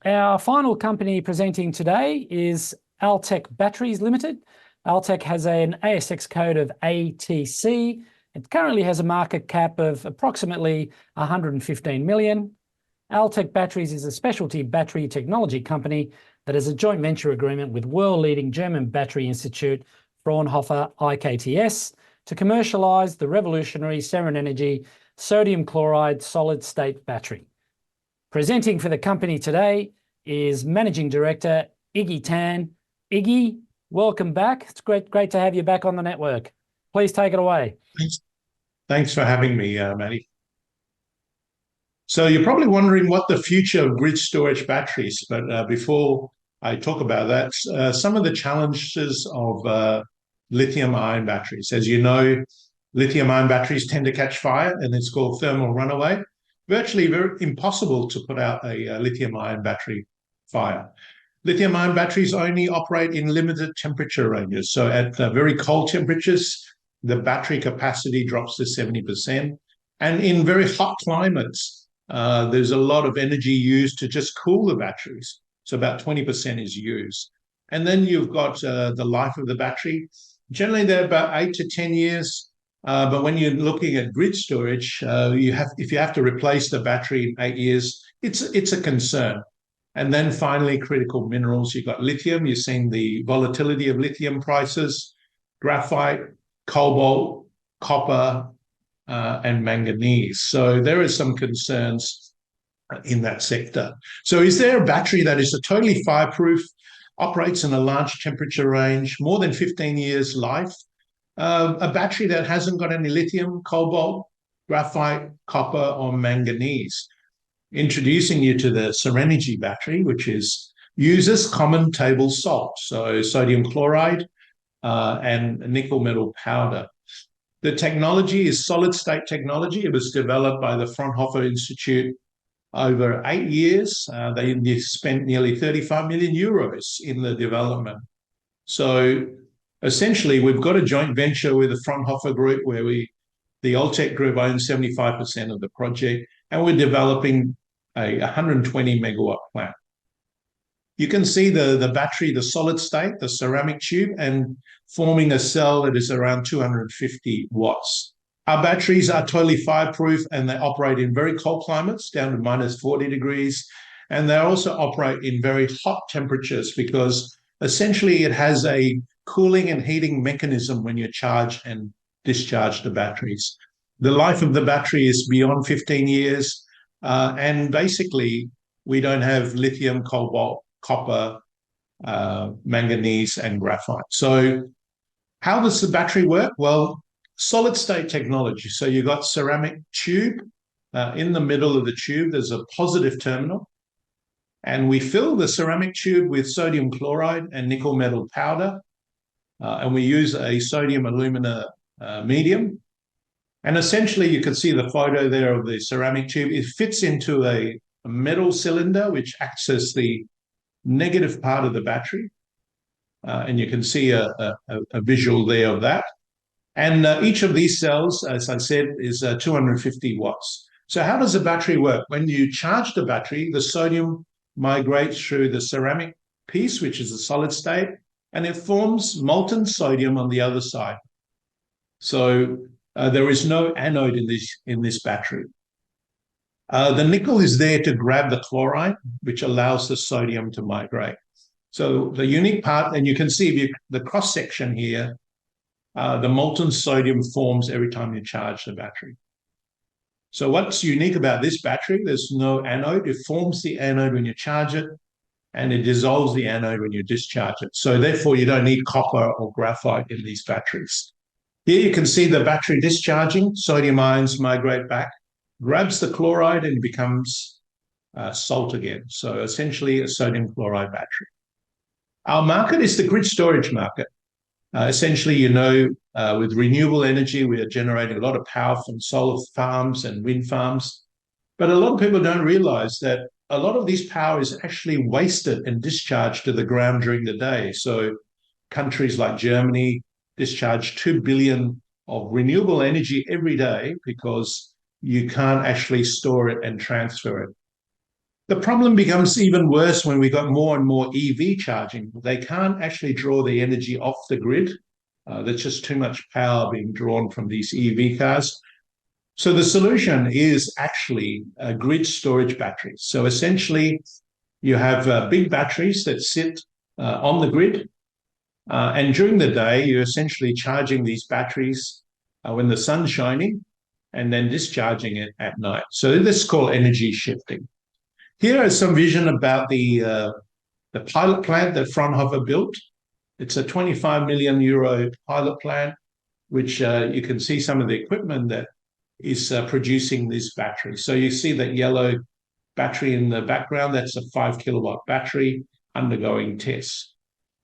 Our final company presenting today is Altech Batteries Limited. Altech has an ASX code of ATC. It currently has a market cap of approximately 115 million. Altech Batteries is a specialty battery technology company that has a joint venture agreement with world-leading German battery institute Fraunhofer IKTS to commercialise the revolutionary CERENERGY sodium chloride solid-state battery. Presenting for the company today is Managing Director Iggy Tan. Iggy, welcome back. It's great to have you back on the network. Please take it away. Thanks for having me, Matty. So you're probably wondering what the future of grid storage batteries, but before I talk about that, some of the challenges of lithium-ion batteries. As you know, lithium-ion batteries tend to catch fire, and it's called thermal runaway. Virtually very impossible to put out a lithium-ion battery fire. Lithium-ion batteries only operate in limited temperature ranges. So at very cold temperatures, the battery capacity drops to 70%. And in very hot climates, there's a lot of energy used to just cool the batteries. So about 20% is used. And then you've got the life of the battery. Generally, they're about 8 to 10 years. But when you're looking at grid storage, if you have to replace the battery in 8 years, it's a concern. And then finally, critical minerals. You've got lithium. You've seen the volatility of lithium prices, graphite, cobalt, copper, and manganese. So there are some concerns in that sector. So is there a battery that is totally fireproof, operates in a large temperature range, more than 15 years life? A battery that hasn't got any lithium, cobalt, graphite, copper, or manganese. Introducing you to the CERENERGY battery, which uses common table salt, so sodium chloride and nickel metal powder. The technology is solid-state technology. It was developed by the Fraunhofer Institute over 8 years. They spent nearly 35 million euros in the development. So essentially, we've got a joint venture with the Fraunhofer Group where the Altech Group owns 75% of the project, and we're developing a 120 megawatt plant. You can see the battery, the solid state, the ceramic tube, and forming a cell that is around 250 watts. Our batteries are totally fireproof, and they operate in very cold climates, down to minus 40 degrees. And they also operate in very hot temperatures because essentially it has a cooling and heating mechanism when you charge and discharge the batteries. The life of the battery is beyond 15 years. And basically, we don't have lithium, cobalt, copper, manganese, and graphite. So how does the battery work? Well, solid-state technology. So you've got ceramic tube. In the middle of the tube, there's a positive terminal. And we fill the ceramic tube with sodium chloride and nickel metal powder. And we use a sodium alumina medium. And essentially, you can see the photo there of the ceramic tube. It fits into a metal cylinder, which acts as the negative part of the battery. And you can see a visual there of that. And each of these cells, as I said, is 250 watts. So how does the battery work? When you charge the battery, the sodium migrates through the ceramic piece, which is a solid state, and it forms molten sodium on the other side. So there is no anode in this battery. The nickel is there to grab the chloride, which allows the sodium to migrate. So the unique part, and you can see the cross-section here, the molten sodium forms every time you charge the battery. So what's unique about this battery? There's no anode. It forms the anode when you charge it, and it dissolves the anode when you discharge it. So therefore, you don't need copper or graphite in these batteries. Here you can see the battery discharging. Sodium ions migrate back, grabs the chloride, and becomes salt again. So essentially a sodium chloride battery. Our market is the grid storage market. Essentially, with renewable energy, we are generating a lot of power from solar farms and wind farms. But a lot of people don't realize that a lot of this power is actually wasted and discharged to the ground during the day. So countries like Germany discharge 2 billion of renewable energy every day because you can't actually store it and transfer it. The problem becomes even worse when we got more and more EV charging. They can't actually draw the energy off the grid. There's just too much power being drawn from these EV cars. So the solution is actually grid storage batteries. So essentially, you have big batteries that sit on the grid. And during the day, you're essentially charging these batteries when the sun's shining and then discharging it at night. So this is called energy shifting. Here is some vision about the pilot plant that Fraunhofer built. It's a 25 million euro pilot plant, which you can see some of the equipment that is producing this battery. So you see that yellow battery in the background, that's a 5 kilowatt battery undergoing tests.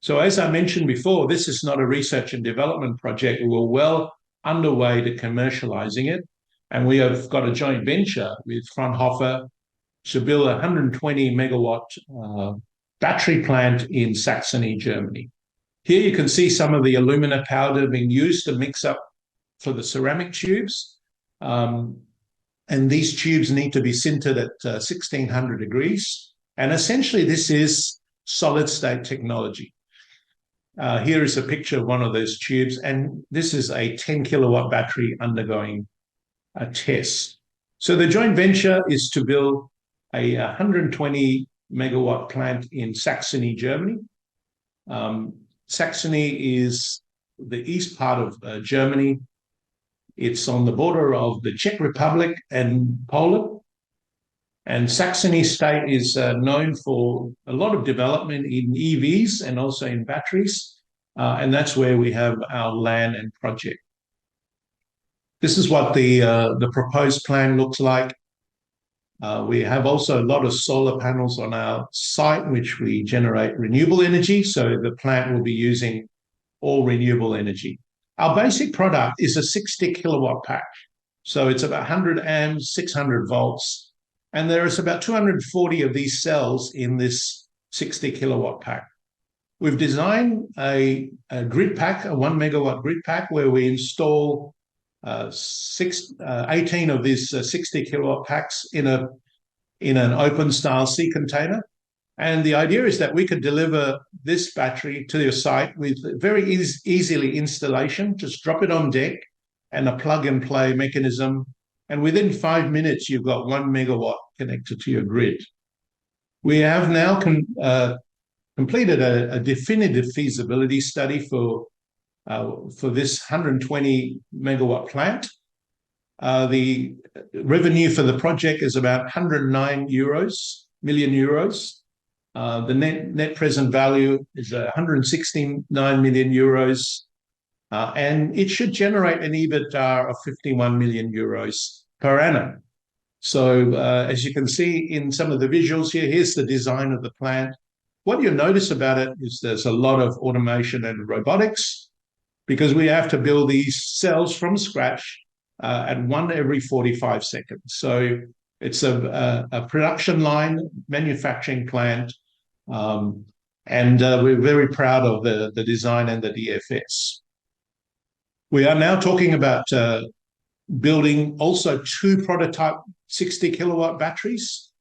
So as I mentioned before, this is not a research and development project. We're well underway to commercializing it. And we have got a joint venture with Fraunhofer to build a 120 megawatt battery plant in Saxony, Germany. Here you can see some of the alumina powder being used to mix up for the ceramic tubes. And these tubes need to be sintered at 1600 degrees. And essentially, this is solid state technology. Here is a picture of one of those tubes, and this is a 10 kilowatt battery undergoing a test. So the joint venture is to build a 120 megawatt plant in Saxony, Germany. Saxony is the east part of Germany. It's on the border of the Czech Republic and Poland. And Saxony state is known for a lot of development in EVs and also in batteries. And that's where we have our land and project. This is what the proposed plan looks like. We have also a lot of solar panels on our site, which we generate renewable energy. So the plant will be using all renewable energy. Our basic product is a 60 kilowatt pack. So it's about 100 amps, 600 volts. And there is about 240 of these cells in this 60 kilowatt pack. We've designed a grid pack, a 1 megawatt grid pack, where we install 18 of these 60 kilowatt packs in an open style sea container. And the idea is that we could deliver this battery to your site with very easily installation. Just drop it on deck and a plug and play mechanism. And within 5 minutes, you've got 1 megawatt connected to your grid. We have now completed a definitive feasibility study for this 120 megawatt plant. The revenue for the project is about 109 million euros. The net present value is 169 million euros. And it should generate an EBITDA of 51 million euros per annum. So as you can see in some of the visuals here, here's the design of the plant. What you'll notice about it is there's a lot of automation and robotics, because we have to build these cells from scratch at 1 every 45 seconds. So it's a production line manufacturing plant. And we're very proud of the design and the DFS. We are now talking about building also 2 prototype 60 kilowatt batteries.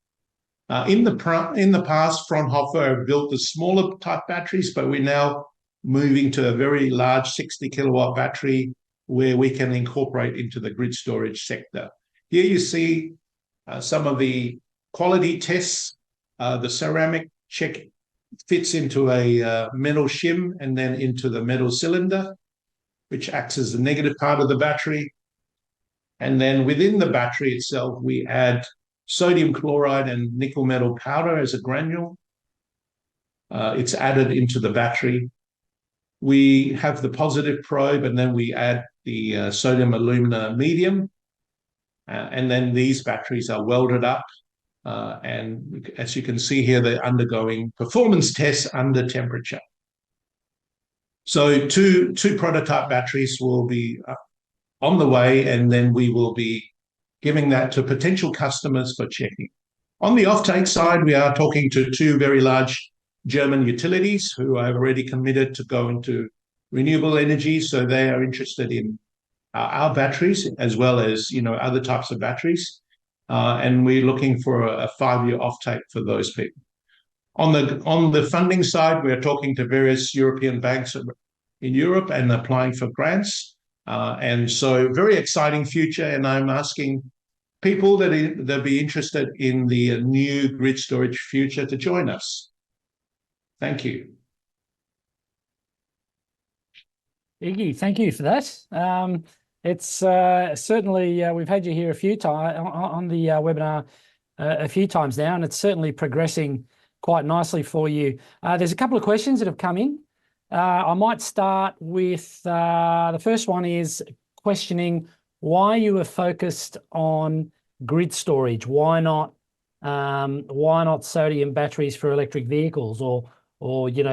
In the past, Fraunhofer built the smaller type batteries, but we're now moving to a very large 60 kilowatt battery where we can incorporate into the grid storage sector. Here you see some of the quality tests. The ceramic check fits into a metal shim and then into the metal cylinder, which acts as the negative part of the battery. And then within the battery itself, we add sodium chloride and nickel metal powder as a granule. It's added into the battery. We have the positive probe, and then we add the sodium alumina medium. And then these batteries are welded up. And as you can see here, they're undergoing performance tests under temperature. So two prototype batteries will be on the way, and then we will be giving that to potential customers for checking. On the offtake side, we are talking to 2 very large German utilities who have already committed to go into renewable energy. So they are interested in our batteries as well as other types of batteries. and we're looking for a 5-year offtake for those people. On the funding side, we're talking to various European banks in Europe and applying for grants. And so very exciting future. And I'm asking people that be interested in the new grid storage future to join us. Thank you. Iggy, thank you for that. It's certainly, we've had you here a few times on the webinar a few times now, and it's certainly progressing quite nicely for you. There's a couple of questions that have come in. I might start with the first one is questioning why you were focused on grid storage. Why not sodium batteries for electric vehicles, or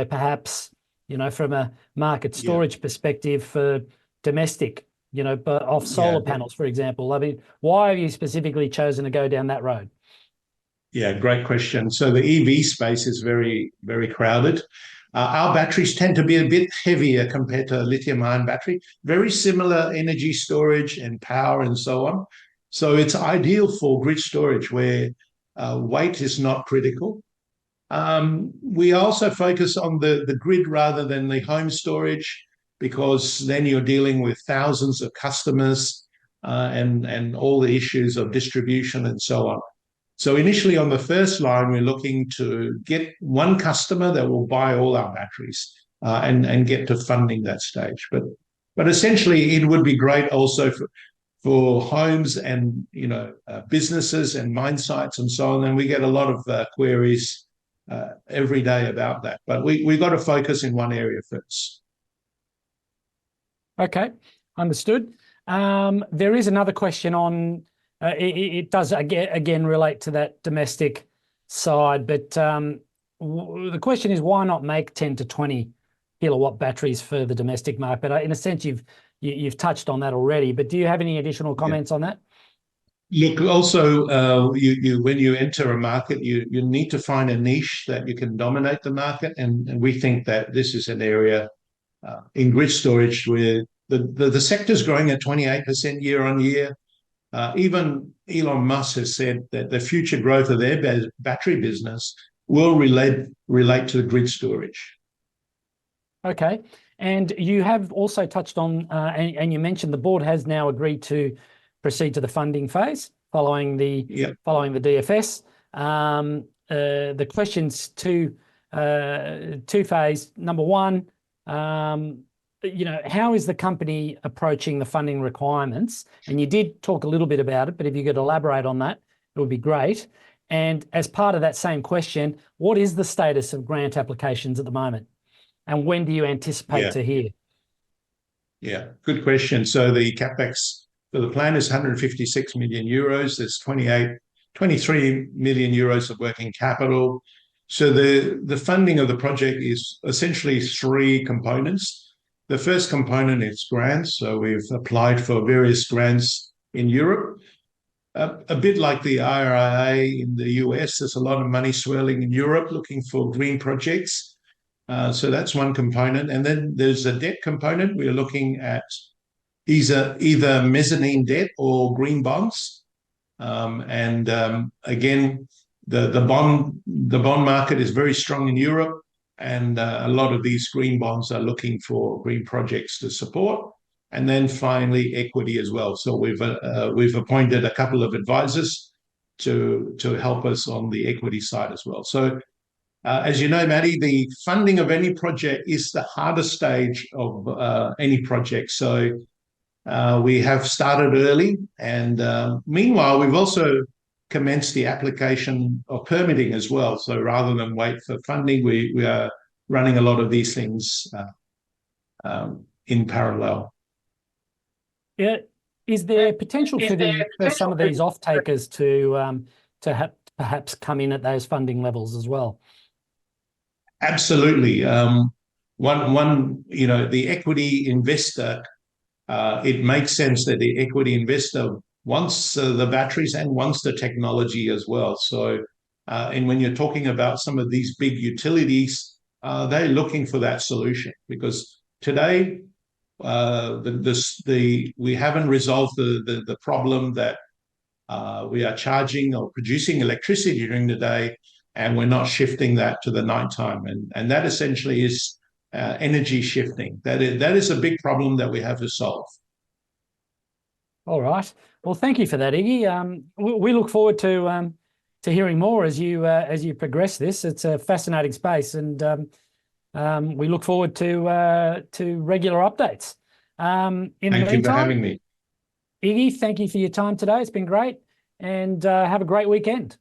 perhaps from a market storage perspective for domestic, but off solar panels, for example. I mean, why have you specifically chosen to go down that road? Yeah, great question. So the EV space is very, very crowded. Our batteries tend to be a bit heavier compared to a lithium-ion battery, very similar energy storage and power and so on. So it's ideal for grid storage where weight is not critical. We also focus on the grid rather than the home storage, because then you're dealing with thousands of customers and all the issues of distribution and so on. So initially on the first line, we're looking to get one customer that will buy all our batteries and get to funding that stage. But essentially, it would be great also for homes and businesses and mine sites and so on. And we get a lot of queries every day about that. But we've got to focus in one area first. Okay, understood. There is another question on. It does again relate to that domestic side, but the question is, why not make 10 to 20 kilowatt batteries for the domestic market? In a sense, you've touched on that already, but do you have any additional comments on that? Look, also, when you enter a market, you need to find a niche that you can dominate the market, and we think that this is an area in grid storage where the sector is growing at 28% year on year. Even Elon Musk has said that the future growth of their battery business will relate to the grid storage. Okay. And you have also touched on, and you mentioned the board has now agreed to proceed to the funding phase following the DFS. The questions two phase. Number one, how is the company approaching the funding requirements? And you did talk a little bit about it, but if you could elaborate on that, it would be great. And as part of that same question, what is the status of grant applications at the moment? And when do you anticipate to hear? Yeah, good question. So the CapEx for the plan is 156 million euros. There's 23 million euros of working capital. So the funding of the project is essentially three components. The first component is grants. So we've applied for various grants in Europe. A bit like the IRA in the US, there's a lot of money swirling in Europe looking for green projects. So that's one component. And then there's a debt component. We're looking at either mezzanine debt or green bonds. Again, the bond market is very strong in Europe. And a lot of these green bonds are looking for green projects to support. And then finally, equity as well. So we've appointed a couple of advisors to help us on the equity side as well. So as you know, Maddie, the funding of any project is the hardest stage of any project. So we have started early. And meanwhile, we've also commence the application of permitting as well. So rather than wait for funding, we are running a lot of these things in parallel. Yeah. Is there potential for some of these off-takers to perhaps come in at those funding levels as well? Absolutely. The equity investor, it makes sense that the equity investor wants the batteries and wants the technology as well. So, and when you're talking about some of these big utilities, they're looking for that solution because today we haven't resolved the problem that we are charging or producing electricity during the day, and we're not shifting that to the nighttime. And that essentially is energy shifting. That is a big problem that we have to solve. All right. Well, thank you for that, Iggy. We look forward to hearing more as you progress this. It's a fascinating space, and we look forward to regular updates. In the Thank you for having meantime, me. Iggy, thank you for your time today. It's been great, and have a great weekend.